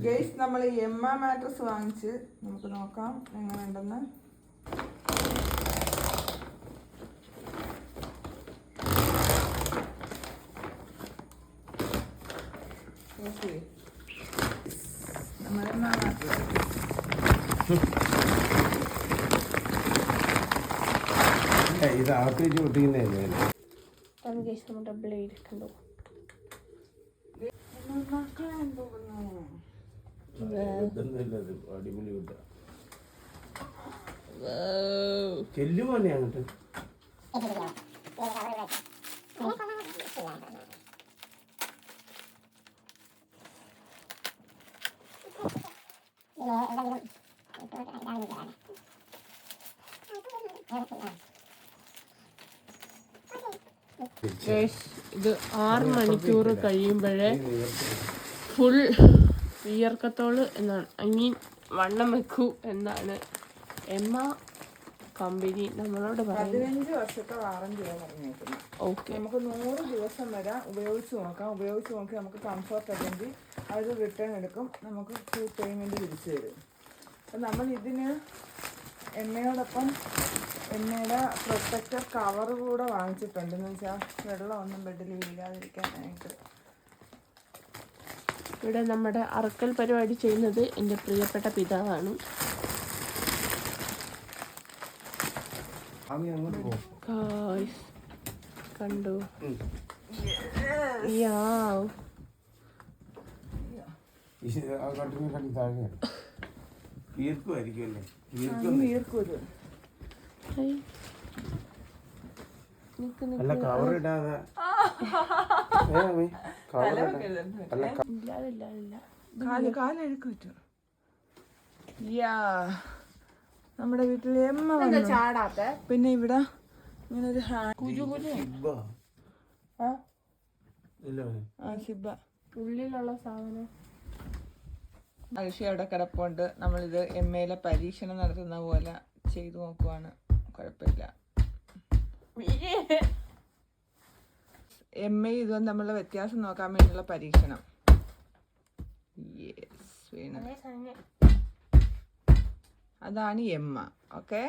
Guys നമ്മൾ Emma mattress വാങ്ങിച്ച് നമുക്ക് നോക്കാം എങ്ങനെ ഉണ്ടെന്ന്. ഇത് അകത്തേക്ക് ഒട്ടിക്കുന്നതല്ലേ? നമ്മുടെ ബ്ലേഡ് കണ്ടോ? അടിപൊളി കിട്ടാ ചെല്ലുമോനെ അങ്ങോട്ട്. ഇത് 6 മണിക്കൂർ കഴിയുമ്പോഴേ ഫുൾ വിയർക്കത്തോള് എന്നാണ്, ഐ മീൻ വണ്ണം വെക്കൂ എന്നാണ് എമ്മ കമ്പനി നമ്മളോട് പറയുന്നത്. 15 വർഷത്തെ വാറന്റിയാണ് പറഞ്ഞേക്കുന്നത്. ഓക്കെ, നമുക്ക് 100 ദിവസം വരെ ഉപയോഗിച്ച് നോക്കാം. ഉപയോഗിച്ച് നോക്കി നമുക്ക് കംഫർട്ട് അല്ലെങ്കിൽ അവർ റിട്ടേൺ എടുക്കും, നമുക്ക് ഫുൾ പേയ്മെൻറ്റ് തിരിച്ചു തരും. അപ്പം നമ്മൾ ഇതിന് എണ്ണയോടൊപ്പം എണ്ണയുടെ പ്രൊട്ടക്റ്റർ കവർ കൂടെ വാങ്ങിച്ചിട്ടുണ്ട്. എന്ന് വെച്ചാൽ വെള്ളമൊന്നും ബെഡിൽ വീഴാതിരിക്കാനായിട്ട്. ഇവിടെ നമ്മുടെ അറക്കൽ പരിപാടി ചെയ്യുന്നത് എൻ്റെ പ്രിയപ്പെട്ട പിതാവാണ്. കണ്ടു കാലഴുക്ക് പറ്റും. നമ്മുടെ വീട്ടിൽ എമ്മ ചാടാത്ത പിന്നെ ഇവിടെ ഇങ്ങനെ ഒരു ഷിബ ഉള്ളിലുള്ള സാധനം അരിശ അവിടെ കിടപ്പുണ്ട്. നമ്മളിത് എമ്മയിലെ പരീക്ഷണം നടത്തുന്ന പോലെ ചെയ്തു നോക്കുവാണ്. കുഴപ്പമില്ല. എമ്മയും ഇതും തമ്മിലുള്ള വ്യത്യാസം നോക്കാൻ വേണ്ടിയുള്ള പരീക്ഷണം. അതാണ് എമ്മ. ഓക്കെ.